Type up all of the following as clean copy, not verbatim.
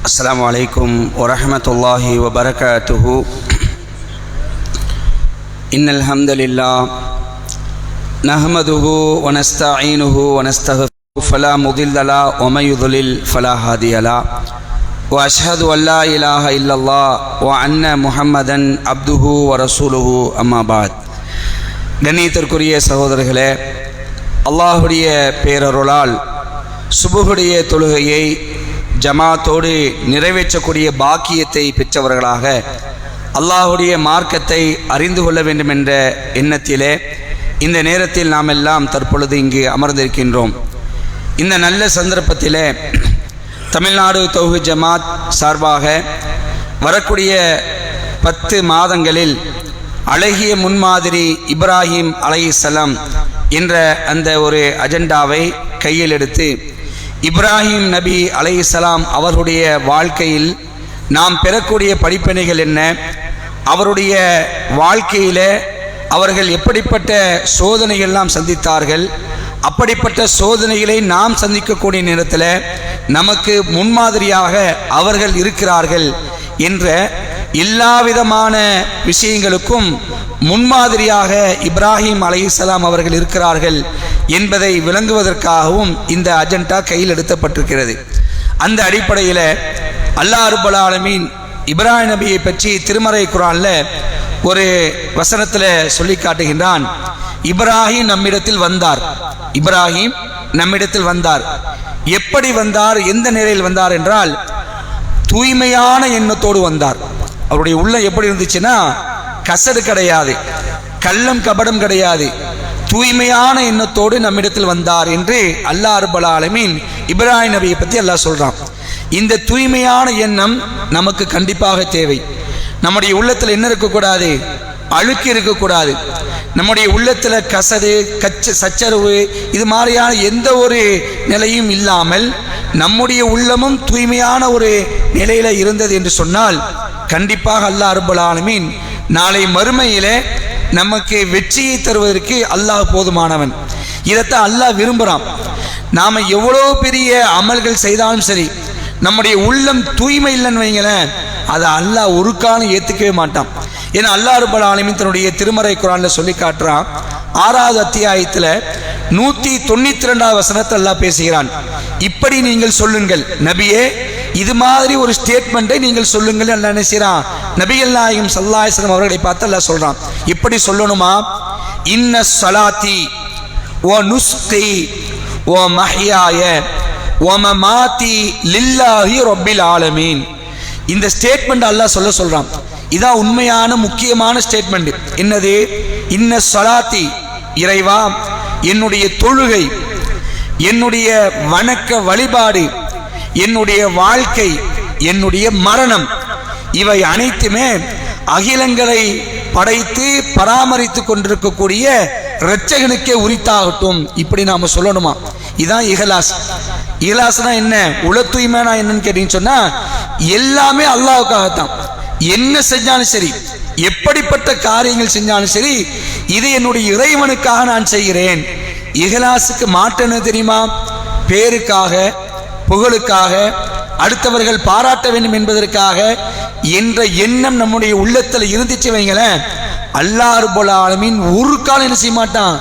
السلام عليكم ورحمة الله وبركاته. إن الحمد لله نحمده ونستعينه ونستغفره فلا مضل له ومن يضلل فلا هادي له وأشهد أن لا إله إلا الله وأن محمدا عبده ورسوله أما بعد. கண்ணியத்திற்குரிய சகோதரர்களே, அல்லாஹுடைய பேரருளால் சுபுகுடைய தொழுகையை ஜமாத்தோடு நிறைவேற்றக்கூடிய பாக்கியத்தை பெற்றவர்களாக அல்லாஹுடைய மார்க்கத்தை அறிந்து கொள்ள வேண்டும் என்ற எண்ணத்திலே இந்த நேரத்தில் நாம் எல்லாம் தற்பொழுது இங்கு அமர்ந்திருக்கின்றோம். இந்த நல்ல சந்தர்ப்பத்திலே தமிழ்நாடு தௌஹீத் ஜமாத் சார்பாக வரக்கூடிய 10 மாதங்களில் அழகிய முன்மாதிரி இப்ராஹிம் அலைஹிஸ்ஸலாம் என்ற அந்த ஒரு அஜெண்டாவை கையில் எடுத்து இப்ராஹிம் நபி அலைஹிஸ்ஸலாம் அவருடைய வாழ்க்கையில் நாம் பெறக்கூடிய படிப்பினைகள் என்ன, அவருடைய வாழ்க்கையில் அவர்கள் எப்படிப்பட்ட சோதனைகள்லாம் சந்தித்தார்கள், அப்படிப்பட்ட சோதனைகளை நாம் சந்திக்கக்கூடிய நேரத்தில் நமக்கு முன்மாதிரியாக அவர்கள் இருக்கிறார்கள் என்ற எல்லாவிதமான விஷயங்களுக்கும் முன்மாதிரியாக இப்ராஹிம் அலைஹிஸ்ஸலாம் அவர்கள் இருக்கிறார்கள் என்பதை விளங்குவதற்காகவும் இந்த அஜெண்டா கையில் எடுக்கப்பட்டிருக்கிறது. அந்த அடிப்படையில் அல்லாஹ் ரப்பல் ஆலமீன் இப்ராஹிம் நபியை பற்றி திருமறை குர்ஆனில் ஒரு வசனத்தில் சொல்லி காட்டுகின்றான். இப்ராஹிம் நம்மிடத்தில் வந்தார். இப்ராஹிம் நம்மிடத்தில் வந்தார். எப்படி வந்தார், எந்த நிலையில் வந்தார் என்றால் தூய்மையான எண்ணத்தோடு வந்தார். அவருடைய உள்ளம் எப்படி இருந்துச்சுன்னா கசடு கிடையாது, கள்ளம் கபடம் கிடையாது, தூய்மையான எண்ணத்தோடு நம்மிடத்தில் வந்தார் என்று அல்லாஹ் ரப்பல் ஆலமீன் இப்ராஹிம் நபியை பற்றி அல்லாஹ் சொல்றான். இந்த தூய்மையான எண்ணம் நமக்கு கண்டிப்பாக தேவை. நம்முடைய உள்ளத்தில் என்ன இருக்கக்கூடாது, அழுக்கு இருக்கக்கூடாது. நம்முடைய உள்ளத்தில் கசடு சச்சரவு இது மாதிரியான எந்த ஒரு நிலையும் இல்லாமல் நம்முடைய உள்ளமும் தூய்மையான ஒரு நிலையில இருந்தது என்று சொன்னால் கண்டிப்பாக அல்லாஹ் ரப்பல் ஆலமீன் நாளை மறுமையிலே நமக்கு வெற்றியை தருவதற்கு அல்லாஹ் போதுமானவன். இதைத்தான் அல்லாஹ் விரும்புகிறான். நாம் எவ்வளோ பெரிய அமல்கள் செய்தாலும் சரி, நம்முடைய உள்ளம் தூய்மை இல்லைன்னு வைங்களேன், அதை அல்லாஹ் ஒரு காலம் ஏற்றுக்கவே மாட்டான். ஏன்னா அல்லாஹ் ரப்பல் ஆலமீன் தன்னுடைய திருமறை குர்ஆனில் சொல்லி காட்டுறான். 6வது அத்தியாயத்தில் 192வது வசனத்தை அல்லாஹ் பேசுகிறான். இப்படி நீங்கள் சொல்லுங்கள் நபியே, இது மாதிரி ஒரு ஸ்டேட்மெண்ட்டை நீங்கள் சொல்லுங்கள். அல்லாஹ் என்ன செய்றான், நபிகள் நாயகம் ஸல்லல்லாஹு அலைஹி வஸல்லம் அவர்களை பார்த்து அல்லாஹ் சொல்றான். இப்படி சொல்லணுமா, இன்ன ஸலாத்தி வ நுஸ்கி வ மஹ்யாய வ மமாத்தி லில்லாஹி ரப்பில் ஆலமீன். இந்த ஸ்டேட்மெண்ட் அல்லாஹ் சொல்றான். இதான் உண்மையான முக்கியமான ஸ்டேட்மெண்ட். என்னது, இன்ன ஸலாத்தி, இறைவா என்னுடைய தொழுகை, என்னுடைய வணக்க வழிபாடு, என்னுடைய வாழ்க்கை, என்னுடைய மரணம், இவை அனைத்துமே அகிலங்களை படைத்து பராமரித்து கொண்டிருக்கக்கூடிய இரட்சகனுக்கே உரித்தாகட்டும். இப்படி நாம சொல்லணுமா? இதான் இஹ்லாஸ். இஹ்லாஸ்னா என்ன, உள தூய்மைனா என்னன்னு கேட்டீங்கன்னு சொன்னா எல்லாமே அல்லாஹ்வுக்காகத்தான். என்ன செஞ்சாலும் சரி, எப்படிப்பட்ட காரியங்கள் செஞ்சாலும் சரி, இது என்னுடைய இறைவனுக்காக நான் செய்கிறேன். இஹ்லாஸுக்கு மாற்றம் தெரியுமா? பேருக்காக, புகழுக்காக, அடுத்தவர்கள் பாராட்ட வேண்டும் என்பதற்காக என்ற எண்ணம் நம்முடைய உள்ளத்தில் இருந்துச்சு வைங்களேன், அல்லாஹ் ரப்பல் ஆலமீன் ஒரு காலம் என்ன செய்ய மாட்டான்,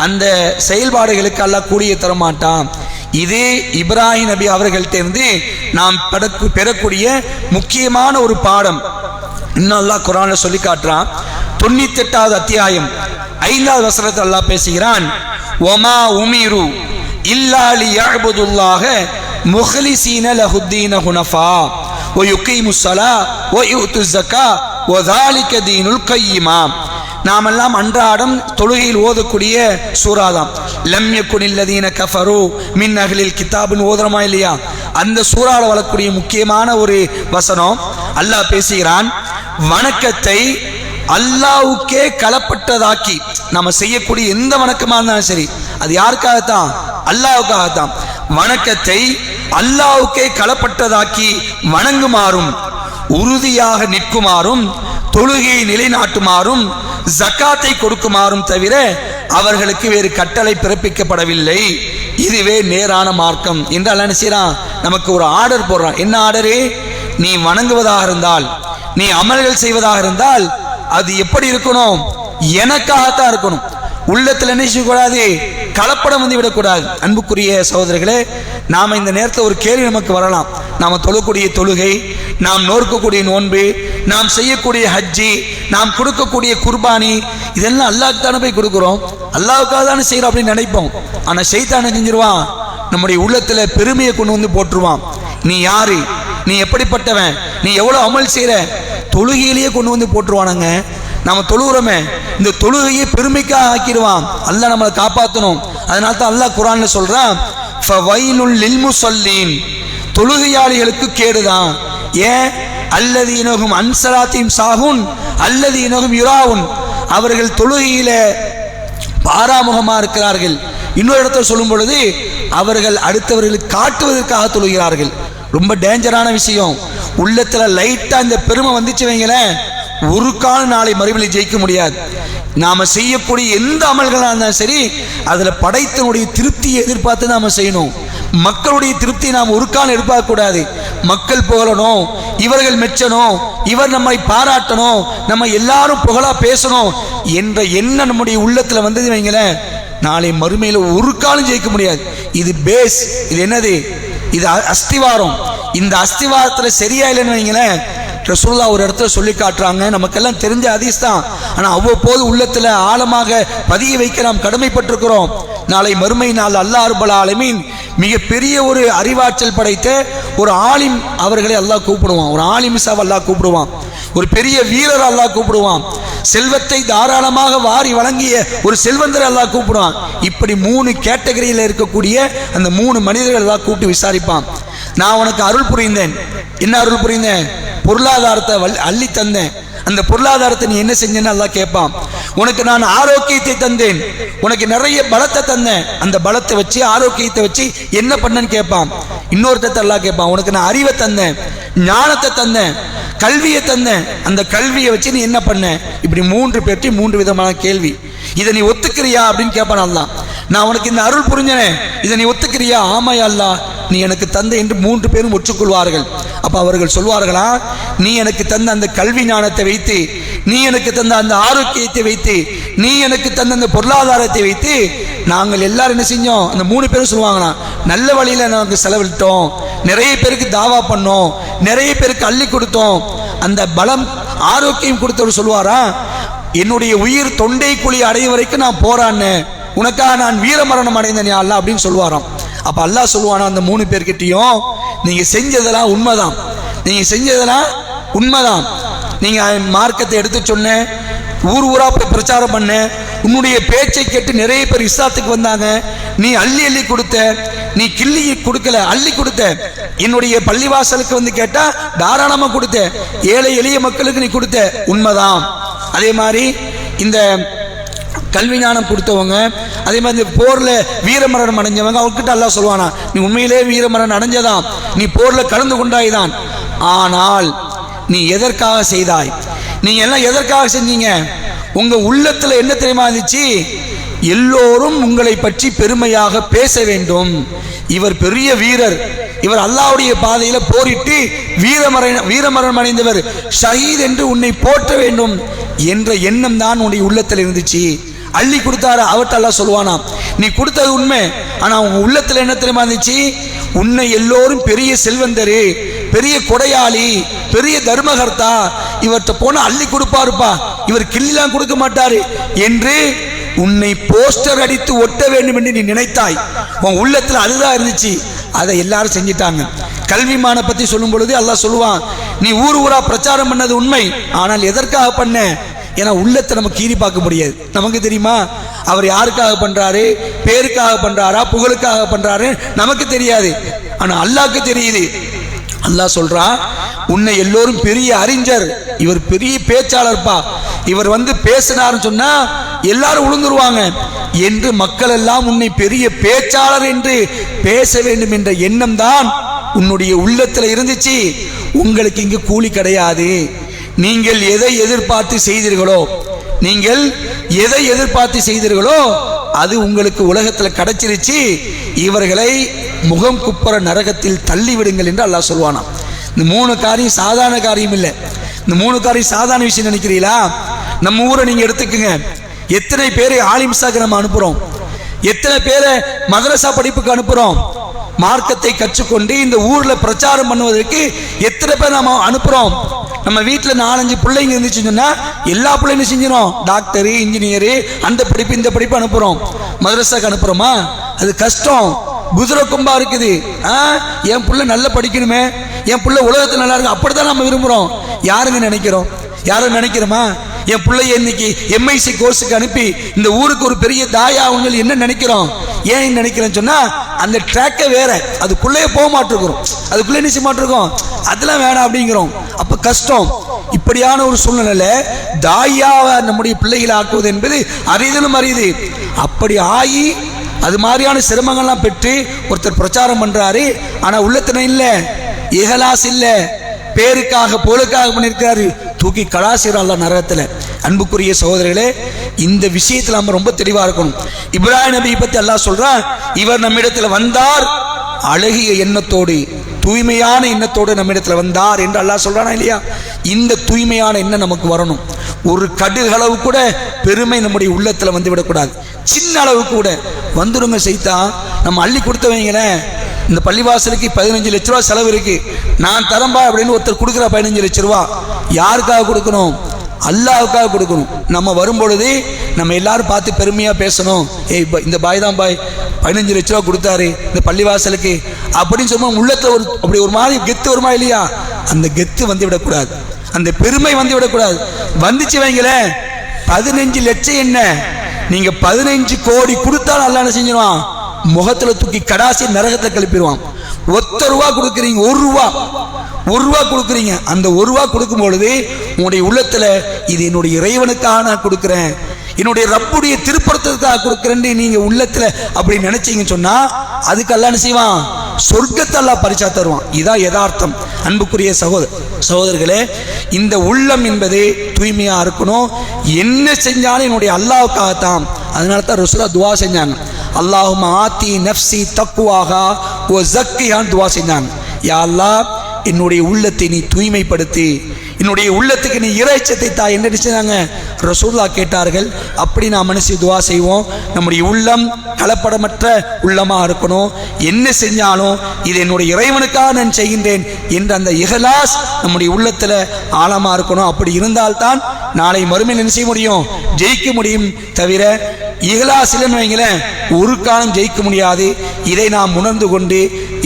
அந்த செயல்பாடுகளுக்கு அல்லாஹ் கூடிய தர மாட்டான். இது இப்ராஹிம் நபி அவர்கள்ட்டேருந்து நாம் பெறக்கூடிய முக்கியமான ஒரு பாடம். இன்னும் அல்லாஹ் குர்ஆன்ல சொல்லி காட்டுறான். 98வது அத்தியாயம் 5வது வசனத்தில் அல்லாஹ் பேசுகிறான். வமா உமிரு இல்லா லியஅபுதுல்லாஹ முஹ்லிஸீன லஹுத்தீன ஹுனஃபா வ யுகீமுஸ் ஸலா வ யுதுஸ் ஸக்கா வ ஸாலிக தீனுல் கய்யிமா. நாமெல்லாம் அன்றாடம் தொழுகையில் ஓதக்கூடிய சூறாதான். லம் யகுனில்லதீன கஃபரு மின் அஹ்லில் கிதாப்னு ஓதுறோமா இல்லையா? அந்த சூறால வரக்கூடிய முக்கியமான ஒரு வசனம். அல்லாஹ் பேசுகிறான், வணக்கத்தை அல்லாஹ்வுக்கே களப்பட்டதாக்கி நம்ம செய்யக்கூடிய எந்த வணக்கமா இருந்தாலும் சரி, அது யாருக்காகத்தான்? அல்லாஹ்வுக்காகத்தான். வணக்கத்தை அல்லாஹ்வுக்கே களப்பட்டதாக்கி வணங்குமாறும், உறுதியாக நிற்குமாறும், தொழுகையை நிலைநாட்டுமாறும், ஜக்காத்தை கொடுக்குமாறும் தவிர அவர்களுக்கு வேறு கட்டளை பிறப்பிக்கப்படவில்லை இதுவே நேரான மார்க்கம் என்று அல்லாஹ் என்ன செய்றான், நமக்கு ஒரு ஆர்டர் போடுறான். என்ன ஆர்டரு? நீ வணங்குவதாக இருந்தால், நீ அமல்கள் செய்வதாக இருந்தால் அது எப்படி இருக்கணும்? எனக்காகத்தான் இருக்கணும். உள்ளத்தில் என்ன செய்யக்கூடாது? கலப்படம் வந்து விடக்கூடாது. அன்புக்குரிய சகோதரர்களே, நாம இந்த நேரத்தில் ஒரு கேள்வி நமக்கு வரலாம். நாம தொழக்கூடிய தொழுகை, நாம் நோக்கக்கூடிய நோன்பு, நாம் செய்யக்கூடிய ஹஜ்ஜி, நாம் கொடுக்கக்கூடிய குர்பானி, இதெல்லாம் அல்லாஹ்வுக்கு தானே போய் கொடுக்குறோம், அல்லாஹ்வுக்காக தானே செய்யறோம் அப்படின்னு நினைப்போம். ஆனா ஷைத்தான் செஞ்சிருவான், நம்முடைய உள்ளத்துல பெருமையை கொண்டு வந்து போட்டுருவான். நீ யாரு, நீ எப்படிப்பட்டவன், நீ எவ்வளவு அமல் செய்யற, தொழுகையிலேயே கொண்டு வந்து போட்டுருவானுங்க. நாம தொழுகிறோமே, இந்த தொழுகையை பெருமைக்காக ஆக்கிடுவான். அல்லாஹ் நம்மளை காப்பாற்றணும். அதனால தான் அல்லாஹ் குர்ஆன்ல சொல்றான், ஃபவைலுல் லில் முஸல்லீன், தொழுகையாளிகளுக்கு கேடுதான். ஏன்? அல்லதீனஹும் அன் ஸலாத்திஹிம் சாஹூன் அல்லதீனஹும் யுராவுன், அவர்கள் தொழுகையில பாராமுகமா இருக்கிறார்கள். இன்னொரு இடத்துல சொல்லும் பொழுது அவர்கள் அடுத்தவர்களுக்கு காட்டுவதற்காக தொழுகிறார்கள். ரொம்ப டேஞ்சரான விஷயம். உள்ளத்துல லைட்டா இந்த பெருமை வந்துச்சு வைங்களேன், ஒரு கால நாளை மறுபடியும் ஜெயிக்க முடியாது. நாம செய்யக்கூடிய எந்த அமல்களாக இருந்தாலும் சரி, அதுல படைத்தனுடைய திருப்தியை எதிர்பார்த்து நாம செய்யணும். மக்களுடைய திருப்தியை நாம் ஒரு காலம் எதிர்பார்க்க கூடாது. மக்கள் புகழணும், இவர்கள் மெச்சணும், இவர் நம்மை பாராட்டணும், நம்ம எல்லாரும் புகழா பேசணும் என்ற எண்ணம் நம்முடைய உள்ளத்துல வந்தது வைங்களேன், நாளை மறுமையில ஒரு காலம் ஜெயிக்க முடியாது. இது பேஸ், இது என்னது? இது அஸ்திவாரம். இந்த அஸ்திவாரத்துல சரியா இல்லைன்னு வைங்களேன், ரசூலுல்லாஹ் ஒரு இடத்துல சொல்லி காட்டுறாங்க. நமக்கெல்லாம் தெரிஞ்ச ஹதீஸ் தான், ஆனா அவ்வப்போது உள்ளத்துல ஆழமாக பதிய வைக்க நாம் கடமைப்பட்டிருக்கிறோம். நாளை மறுமை நாள் அல்லாஹ் ரப்பல் ஆலமீன் மிகப்பெரிய ஒரு அறிவாற்றல் படைத்த ஒரு ஆலிம் அவர்களை அல்லாஹ் கூப்பிடுவான். ஒரு ஆலிமிசாவை அல்லாஹ் கூப்பிடுவான். ஒரு பெரிய வீரர் அல்லாஹ் கூப்பிடுவான். செல்வத்தை தாராளமாக வாரி வழங்கிய ஒரு செல்வந்தரை அல்லாஹ் கூப்பிடுவான். இப்படி 3 கேட்டகரியில் இருக்கக்கூடிய அந்த 3 மனிதர்கள் அல்லாஹ் கூப்பிட்டு விசாரிப்பான். நான் உனக்கு அருள் புரிந்தேன். என்ன அருள் புரிந்தேன்? பொருளாதாரத்தை அள்ளி தந்தேன். அந்த பொருளாதாரத்தை நீ என்ன செஞ்சேன்னு அல்லாஹ் கேட்பான். உனக்கு நான் ஆரோக்கியத்தை தந்தேன், உனக்கு நிறைய பலத்தை தந்தேன். அந்த பலத்தை வச்சு, ஆரோக்கியத்தை வச்சு என்ன பண்ணேன்னு கேட்பான். இன்னொருத்தத்தை அல்லாஹ் கேட்பான், உனக்கு நான் அறிவை தந்தேன், ஞானத்தை தந்தேன், கல்வியை தந்தேன். அந்த கல்வியை வச்சு நீ என்ன பண்ண? இப்படி 3 பேர்ட்டி 3 விதமான கேள்வி. இதை நீ ஒத்துக்கிறியா அப்படின்னு கேட்பான் அல்லாஹ். நான் உனக்கு இந்த அருள் புரிஞ்சனே, இதை நீ ஒத்துக்கிறியா? ஆமாயா அல்லாஹ், நீ எனக்கு தந்த என்று 3 பேரும் ஒற்றுக்கொள்வார்கள். அப்ப அவர்கள் சொல்வார்களா, நீ எனக்கு தந்த அந்த கல்வி ஞானத்தை வைத்து, நீ எனக்கு தந்த அந்த ஆரோக்கியத்தை வைத்து, நீ எனக்கு தந்த அந்த பொருளாதாரத்தை வைத்து நாங்கள் எல்லாரும் என்ன செஞ்சோம்? அந்த 3 பேரும் சொல்லுவாங்களா, நல்ல வழியில நமக்கு செலவிட்டோம், நிறைய பேருக்கு தாவா பண்ணோம், நிறைய பேருக்கு அள்ளி கொடுத்தோம். அந்த பலம் ஆரோக்கியம் கொடுத்தவர் சொல்வாரா, என்னுடைய உயிர் தொண்டை குழி அடையும் வரைக்கும் நான் போராடினேன், உனக்காக நான் வீர மரணம் அடைந்தேன் அல்லாஹ் அப்படின்னு சொல்லுவாராம். அப்ப அல்லாஹ் சொல்லுவானா, அந்த 3 பேர்கிட்டையும் நீங்க செஞ்சதெல்லாம் உண்மைதான், நீங்க செஞ்சதெல்லாம் உண்மைதான். நீங்க மார்க்கத்தை எடுத்து சொன்ன, ஊர் ஊரா போய் பிரச்சாரம் பண்ண, உன்னுடைய பேச்சை கேட்டு நிறைய பேர் இஸ்லாத்துக்கு வந்தாங்க. நீ அள்ளி அள்ளி கொடுத்த, நீ கிள்ளி கொடுக்கல, அள்ளி கொடுத்த. என்னுடைய பள்ளிவாசலுக்கு வந்து கேட்டா தாராளமா கொடுத்த, ஏழை எளிய மக்களுக்கு நீ கொடுத்த, உண்மைதான். அதே மாதிரி இந்த கல்வி ஞானம் கொடுத்தவங்க, அதே மாதிரி இந்த போர்ல வீரமரணம் அடைஞ்சவங்க, அவர்கிட்ட அல்லாஹ் சொல்லுவானா, நீ உண்மையிலே வீரமரணம் அடைஞ்சதான், நீ போர்ல கலந்து கொண்டாய்தான். ஆனால் நீ எதற்காக செய்தாய்? நீங்க எல்லாம் எதற்காக செஞ்சீங்க? உங்க உள்ளத்துல என்ன தெரியுமா இருந்துச்சு? எல்லோரும் உங்களை பற்றி பெருமையாக பேச வேண்டும். இவர் பெரிய வீரர், இவர் அல்லாஹ்வுடைய பாதையில போரிட்டு வீரமரணம் அடைந்தவர், ஷஹீத் என்று உன்னை போற்ற வேண்டும் என்ற எண்ணம் தான் உன்னுடைய உள்ளத்தில் இருந்துச்சு. அள்ளி கொடுத்தாரு அவர்கிட்ட அல்லாஹ் சொல்லுவானா, நீ கொடுத்தது உண்மை, ஆனா உங்க உள்ளத்துல என்ன தெரியுமா இருந்துச்சு? உன்னை எல்லோரும் பெரிய செல்வந்தரு, பெரிய கொடையாளி, பெரிய தர்மகர்த்தா, இவர்கிட்ட போனா அள்ளி கொடுப்பாருப்பா, இவர் கிள்ளிலாம் கொடுக்க மாட்டாரு என்று உன்னை போஸ்டர் அடித்து ஒட்ட வேண்டும் என்று நீ நினைத்தாய். உன் உள்ளத்துல அதுதான் இருந்துச்சு. அதை எல்லாரும் செஞ்சிட்டாங்க. கல்விமான பத்தி சொல்லும் பொழுது அல்லாஹ் சொல்லுவான், நீ ஊர் ஊரா பிரச்சாரம் பண்ணது உண்மை, ஆனால் எதற்காக பண்ண? ஏன்னா உள்ளத்தை நம்ம கீறி பார்க்க முடியாது. நமக்கு தெரியுமா அவர் யாருக்காக பண்றாரு, பேருக்காக பண்றாரா, புகழுக்காக பண்றாரு, நமக்கு தெரியாது. ஆனா அல்லாஹ்க்கு தெரியுது. அல்லாஹ் சொல்றான், உன்னை எல்லோரும் பெரிய அறிஞர், இவர் பெரிய பேச்சாளர்ப்பா, இவர் வந்து பேசினார்னு சொன்னா எல்லாரும் உளுந்துருவாங்க என்று மக்கள் எல்லாம் உன்னை பெரிய பேச்சாளர் என்று பேச வேண்டும் என்ற எண்ணம் தான் உன்னுடைய உள்ளத்துல இருந்துச்சு. உங்களுக்கு இங்கு கூலி கிடையாது. நீங்கள் எதை எதிர்பார்த்து செய்தீர்களோ, நீங்கள் எதை எதிர்பார்த்து செய்தீர்களோ அது உங்களுக்கு உலகத்தில் கிடைச்சிருச்சு, இவர்களை முகம் குப்புற நரகத்தில் தள்ளி விடுங்கள் என்று அல்லாஹ் சொல்வானாம். இந்த 3 காரியம் சாதாரண காரியம் இல்லை. இந்த 3 காரியம் சாதாரண விஷயம் நினைக்கிறீங்களா? நம்ம ஊரை நீங்க எடுத்துக்குங்க. எத்தனை பேரை ஆலிம்சாக்கு நம்ம அனுப்புறோம், எத்தனை பேரை மதரசா படிப்புக்கு அனுப்புறோம், மார்க்கத்தை கற்றுக்கொண்டு இந்த ஊர்ல பிரச்சாரம் பண்ணுவதற்கு எத்தனை பேர் நாம அனுப்புறோம். நம்ம வீட்டில் 4-5 பிள்ளைங்க இருந்துச்சுன்னு சொன்னா எல்லா பிள்ளைங்களும் செஞ்சிடும், டாக்டரு, இன்ஜினியரு, அந்த படிப்பு இந்த படிப்பு அனுப்புறோம். மதரசாக்கு அனுப்புறோமா? அது கஷ்டம், குதிரை கொம்பா இருக்குது. என் பிள்ளை நல்லா படிக்கணுமே, என் பிள்ளை உலகத்தில் நல்லா இருக்கு, அப்படித்தான் நம்ம விரும்புறோம். யாருங்க நினைக்கிறோம்? யாரும் நினைக்கிறோமா? என் பிள்ளைய இன்னைக்கு MIC கோர்ஸுக்கு அனுப்பி இந்த ஊருக்கு ஒரு பெரிய தாயா அவங்க என்ன நினைக்கிறோம்? ஏன் நினைக்கிறேன்னு சொன்னா அந்த ட்ராக்கை வேற, அதுக்குள்ளே போக மாட்டிருக்கிறோம், அதுக்குள்ளே நிச்சய மாட்டிருக்கோம், அதெல்லாம் வேணாம் அப்படிங்கிறோம். அப்ப கஷ்டம். இப்படியான ஒரு சூழ்நிலையில தாயாவை நம்முடைய பிள்ளைகளை ஆக்குவது என்பது அரிதிலும் அரிது. அப்படி ஆகி அது மாதிரியான சிரமங்கள்லாம் பெற்று ஒருத்தர் பிரச்சாரம் பண்றாரு, ஆனா உள்ளத்தின இல்ல, இஹ்லாஸ் இல்ல, பேருக்காக பொருளுக்காக பண்ணியிருக்கிறாரு, தூக்கி கலாசிரால நரகத்தில். அன்புக்குரிய சகோதரர்களே, இந்த விஷயத்தில் நம்ம ரொம்ப தெளிவா இருக்கணும். இப்ராஹிம் நபியை பத்தி அல்லாஹ் சொல்றான், இவர் நம்மிடத்தில் வந்தார் அழகிய எண்ணத்தோடு, தூய்மையான எண்ணத்தோடு நம்மிடத்தில் வந்தார் என்று அல்லாஹ் சொல்றானா இல்லையா? இந்த தூய்மையான எண்ணம் நமக்கு வரணும். ஒரு கடுகளவு கூட பெருமை நம்முடைய உள்ளத்தில் வந்து விடக்கூடாது. சின்ன அளவு கூட வந்துடுங்க செய்தா நம்ம அள்ளி கொடுத்தவங்களேன். இந்த பள்ளிவாசலுக்கு 15 லட்ச ரூபா செலவு இருக்கு, நான் தரம்பா அப்படின்னு ஒருத்தர் கொடுக்குற 15 லட்ச ரூபா யாருக்காக கொடுக்கணும்? அல்லாஹ்வுக்காக கொடுக்கணும். நம்ம வரும்பொழுது நம்ம எல்லாரும் பார்த்து பெருமையாக பேசணும், இந்த பாய் தான் பாய் 15 லட்ச ரூபா கொடுத்தாரு இந்த பள்ளிவாசலுக்கு அப்படின்னு சொல்லுவோம். உள்ளத்தில் அப்படி ஒரு மாதிரி கெத்து வருமா இல்லையா? அந்த கெத்து வந்து விடக்கூடாது, அந்த பெருமை வந்து விடக்கூடாது. வந்துச்சு வைங்களேன், 15 லட்சம் என்ன, நீங்க 15 கோடி கொடுத்தாலும் அல்லாஹ் என்ன செஞ்சிருவான்? முகத்துல தூக்கி கடாசி நரகத்தை கிளப்பிடுவான். ₹1 கொடுக்குறீங்க, ₹1 கொடுக்குறீங்க, அந்த ₹1 கொடுக்கும் பொழுது உங்களுடைய உள்ளத்துல இது என்னுடைய இறைவனுக்காக நான் கொடுக்குறேன், என்னுடைய ரப்புடைய திருப்பறத்துக்காக கொடுக்குறேன்னு நீங்க உள்ளத்துல அப்படி நினைச்சீங்கன்னு சொன்னா அதுக்கு அல்லாஹ் என்ன செய்வான்? சொர்க்கத்தை அல்லாஹ் பரிசா தருவான். இதான் யதார்த்தம். அன்புக்குரிய சகோதரர்களே, இந்த உள்ளம் என்பது தூய்மையா இருக்கணும். என்ன செஞ்சாலும் என்னுடைய அல்லாஹ்வுக்காகத்தான். அதனால தான் ரசூலுல்லாஹ் துஆ செஞ்சாங்க, அல்லாஹும்ம ஆத்தி நஃப்ஸி தக்வாஹா வ ஸக்கிஹான்னு துஆ செஞ்சாங்க. யா அல்லாஹ், என்னுடைய உள்ளத்தை நீ தூய்மைப்படுத்தி, என்னுடைய உள்ளத்துக்கு நீ இறைச்சத்தை தா என்று நினைச்சாங்க ரசூலுல்லாஹ் கேட்டார்கள். அப்படி நாம் மனசு துஆ செய்வோம். நம்முடைய உள்ளம் கலப்படமற்ற உள்ளமா இருக்கணும். என்ன செஞ்சாலும் இது என்னுடைய இறைவனுக்காக நான் செய்கின்றேன் என்ற அந்த இஹ்லாஸ் நம்முடைய உள்ளத்துல ஆழமா இருக்கணும். அப்படி இருந்தால்தான் நாளை மறுமையில் என்ன செய்ய முடியும்? ஜெயிக்க முடியும். தவிர இஹ்லாஸ் இல்லைன்னு வைங்களேன், ஒரு காலம் ஜெயிக்க முடியாது. இதை நாம் உணர்ந்து கொண்டு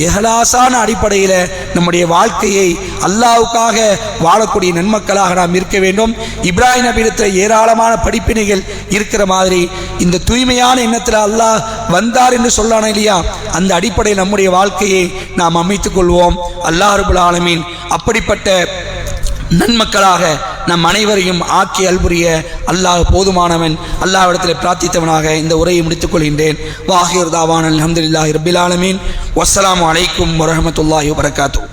இஹ்லாஸான அடிப்படையில் நம்முடைய வாழ்க்கையை அல்லாஹ்வுக்காக வாழக்கூடிய நன்மக்களாக நாம் இருக்க வேண்டும். இப்ராஹிம் நபியிடத்தில் ஏராளமான படிப்பினைகள் இருக்கிற மாதிரி இந்த தூய்மையான எண்ணத்தில் அல்லாஹ் வந்தார் என்று சொல்லான இல்லையா, அந்த அடிப்படையில் நம்முடைய வாழ்க்கையை நாம் அமைத்துக் கொள்வோம். அல்லாஹ் ரப்பல் ஆலமீன் அப்படிப்பட்ட நன்மக்களாக நம் அனைவரையும் ஆக்கி அல்புரிய அல்லாஹ் போதுமானவன். அல்லாஹ்விடத்தில் பிரார்த்தித்தவனாக இந்த உரையை முடித்துக் கொள்கின்றேன். வாஹிர் தாவான் அல்ஹம்துலில்லாஹி ரப்பில் ஆலமீன். வஸ்ஸலாமு அலைக்கும் வரஹ்மத்துல்லாஹி வபரகாத்துஹு.